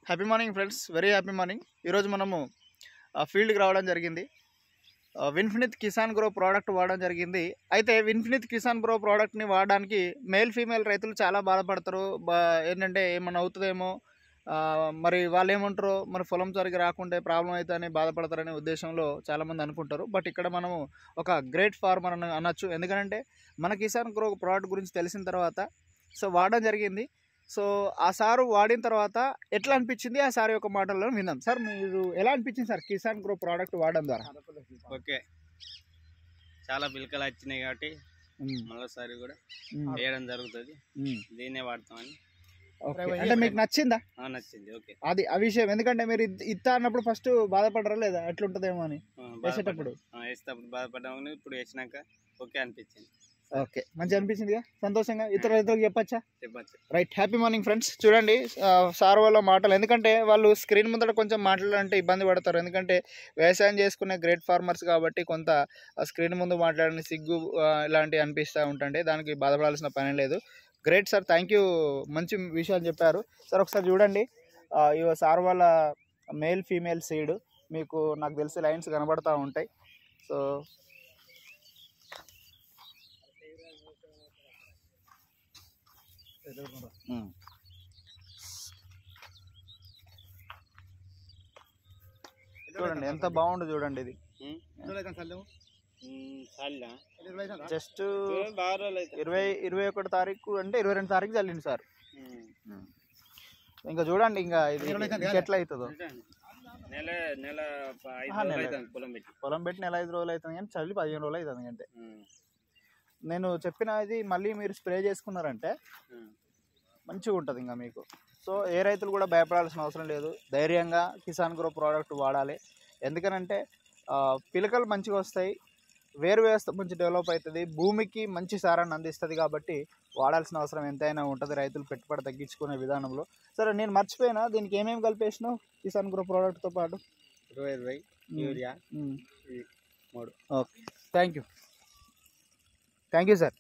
Happy morning friends, very happy morning. ఈరోజు మనము ఫీల్డ్కి రావడం జరిగింది. విన్ఫినిత్ కిసాన్ గ్రో ప్రోడక్ట్ వాడడం జరిగింది. అయితే విన్ఫినిత్ కిసాన్ గ్రో ప్రోడక్ట్ని వాడడానికి మేల్ ఫీమేల్ రైతులు చాలా బాధపడతారు. ఏంటంటే ఏమన్నా అవుతుందేమో, మరి వాళ్ళు ఏమంటారో, మరి పొలం సరిగ్గా రాకుంటే ప్రాబ్లం అవుతుందని బాధపడతారనే ఉద్దేశంలో చాలామంది అనుకుంటారు. బట్ ఇక్కడ మనము ఒక గ్రేట్ ఫార్మర్ అని అనొచ్చు. ఎందుకంటే మన కిసాన్ గ్రో ప్రోడక్ట్ గురించి తెలిసిన తర్వాత వాడడం జరిగింది. సో ఆ సారు వాడిన తర్వాత ఎట్లా అనిపించింది, ఆ సార్ యొక్క మాటల్లో విందాం. సార్, మీరు ఎలా అనిపించింది సార్ కిసాన్ గ్రో ప్రోడక్ట్ వాడడం ద్వారా? ఓకే, చాలా పిలకలు వచ్చినాయి కాబట్టి మరోసారి కూడా వేయడం జరుగుతుంది. దీన్నే వాడతామని. అంటే మీకు నచ్చిందా? నచ్చింది. ఓకే, అది ఆ విషయం. ఎందుకంటే మీరు ఇత్తా అన్నప్పుడు ఫస్ట్ బాధపడరా లేదా, ఎట్లుంటుందేమో అని వేసేటప్పుడు? వేసేటప్పుడు బాధపడ్డామని ఇప్పుడు వేసినాక ఓకే అనిపించింది. ఓకే, మంచిగా అనిపించిందిగా, సంతోషంగా. ఇతర రైతులకు చెప్పచ్చు. రైట్. Happy morning friends. చూడండి సార్ వాళ్ళ మాటలు. ఎందుకంటే వాళ్ళు స్క్రీన్ ముందర కొంచెం మాట్లాడాలంటే ఇబ్బంది పడతారు. ఎందుకంటే వ్యవసాయం చేసుకునే గ్రేట్ ఫార్మర్స్ కాబట్టి కొంత స్క్రీన్ ముందు మాట్లాడని సిగ్గు ఇలాంటివి అనిపిస్తూ ఉంటుంది. దానికి బాధపడాల్సిన పని లేదు. Great sir, thank you. మంచి విషయాలు చెప్పారు సార్. ఒకసారి చూడండి, ఇవ సార్ వాళ్ళ మేల్ ఫీమేల్ సీడ్ మీకు నాకు తెలిసి లైన్స్ కనబడతా ఉంటాయి. సో చూడండి ఎంత బాగుండు. చూడండి ఇది జస్ట్ 21 తారీఖు అంటే 22 తారీఖు చల్లింది సార్. ఇంకా చూడండి, ఇంకా ఇది ఎట్లా అవుతుందో. పొలం పెట్టి నెల 5 రోజులు అవుతుంది, కానీ చల్లి 15 రోజులు అవుతుంది. అంటే నేను చెప్పినది మళ్ళీ మీరు స్ప్రే చేసుకున్నారంటే మంచిగా ఉంటుంది ఇంకా మీకు. సో ఏ రైతులు కూడా భయపడాల్సిన అవసరం లేదు. ధైర్యంగా కిసాన్ గ్రో ప్రోడక్ట్ వాడాలి. ఎందుకనంటే పిలకలు మంచిగా వస్తాయి, వేరు వ్యవస్థ మంచి డెవలప్ అవుతుంది, భూమికి మంచి సారాన్ని అందిస్తుంది. కాబట్టి వాడాల్సిన అవసరం ఎంతైనా ఉంటుంది రైతులు పెట్టుబడి తగ్గించుకునే విధానంలో. సరే, నేను మర్చిపోయినా, దీనికి ఏమేమి కలిపేసినావు కిసాన్ గ్రో ప్రోడక్ట్తో పాటు? 20 urea 3. Okay, thank you sir.